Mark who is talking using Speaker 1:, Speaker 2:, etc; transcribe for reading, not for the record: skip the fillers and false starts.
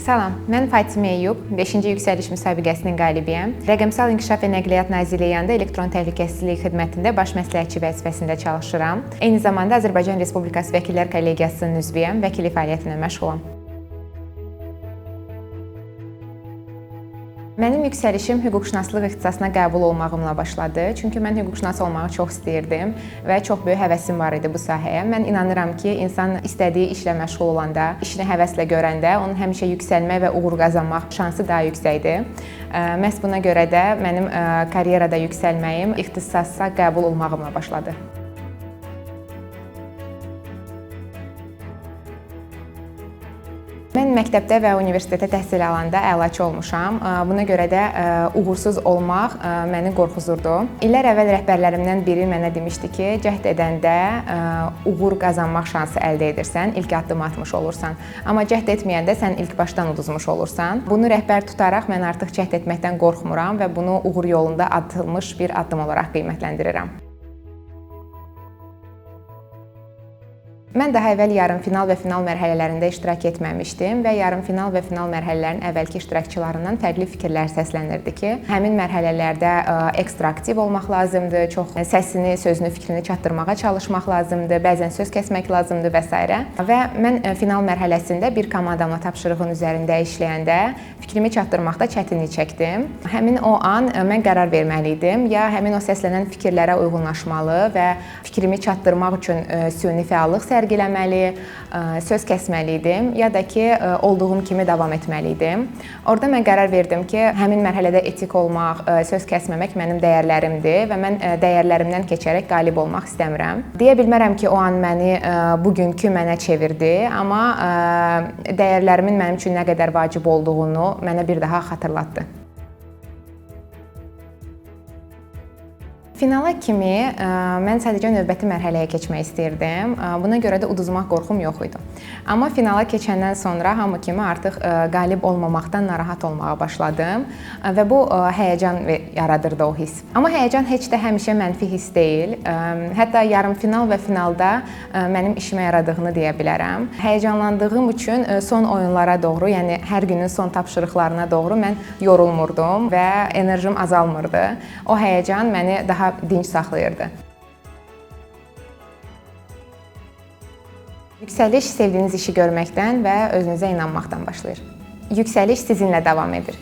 Speaker 1: Salam, mən Fatimə Eyyub, 5-ci yüksəliş müsabiqəsinin qalibiyəm. Rəqəmsal İnkişaf və Nəqliyyat Nazirliyi yanında elektron təhlükəsizlik xidmətində baş məsləhətçi vəzifəsində çalışıram. Eyni zamanda Azərbaycan Respublikası Vəkillər Kollegiyasının üzvüyəm, vəkillik fəaliyyətinə məşğulam. Mənim yüksəlişim hüquqşünaslıq ixtisasına qəbul olmağımla başladı. Çünki mən hüquqşünas olmağı çox istəyirdim və çox böyük həvəsim var idi bu sahəyə. Mən inanıram ki, insan istədiyi işlə məşğul olanda, işini həvəslə görəndə onun həmişə yüksəlmək və uğur qazanmaq şansı daha yüksəkdir. Məhz buna görə də mənim karyerada yüksəlməyim ixtisasa qəbul olmağımla başladı. Mən məktəbdə və universitetdə təhsil alanda əlaçı olmuşam. Buna görə də uğursuz olmaq məni qorxuzurdu. İllər əvvəl rəhbərlərimdən biri mənə demişdi ki, cəhd edəndə uğur qazanmaq şansı əldə edirsən, ilk addımı atmış olursan. Amma cəhd etməyəndə sən ilk başdan uduzmuş olursan. Bunu rəhbər tutaraq mən artıq cəhd etməkdən qorxmuram və bunu uğur yolunda atılmış bir addım olaraq qiymətləndirirəm. Mən daha əvvəl yarımfinal və final mərhələlərində iştirak etməmişdim və yarımfinal və final mərhələlərinin əvvəlki iştirakçılarından fərqli fikirlər səslənirdi ki, həmin mərhələlərdə ekstra aktiv olmaq lazımdır, çox səsini, sözünü, fikrini çatdırmağa çalışmaq lazımdır, bəzən söz kəsmək lazımdır və s. Və mən final mərhələsində bir komandamla tapşırığın üzərində işləyəndə fikrimi çatdırmaqda çətinlik çəkdim. Həmin o an mən qərar verməli idim, ya həmin o səslənən fikirlərə uyğunlaşmalı və fikrimi çatdırmaq üçün süni fəallıq sərgiləməli, söz kəsməli idim, ya da ki, olduğum kimi davam etməli idim. Orada mən qərar verdim ki, həmin mərhələdə etik olmaq, söz kəsməmək mənim dəyərlərimdir və mən dəyərlərimdən keçərək qalib olmaq istəmirəm. Deyə bilmərəm ki, o an məni bugünkü mənə çevirdi, amma dəyərlərimin mənim üçün nə qədər vacib olduğunu mənə bir daha xatırlatdı. Finala kimi mən sadəcə növbəti mərhələyə keçmək istəyirdim. Buna görə də uduzmaq qorxum yox idi. Amma finala keçəndən sonra hamı kimi artıq qalib olmamaqdan narahat olmağa başladım və bu həyəcan yaradırdı o his. Amma həyəcan heç də həmişə mənfi his deyil. Hətta yarımfinal və finalda mənim işimə yaradığını deyə bilərəm. Həyəcanlandığım üçün son oyunlara doğru, yəni hər günün son tapşırıqlarına doğru mən yorulmurdum və enerjim azalmırdı. O həyəcan məni daha dinc saxlayırdı. Yüksəliş sevdiyiniz işi görməkdən və özünüzə inanmaqdan başlayır. Yüksəliş sizinlə davam edir.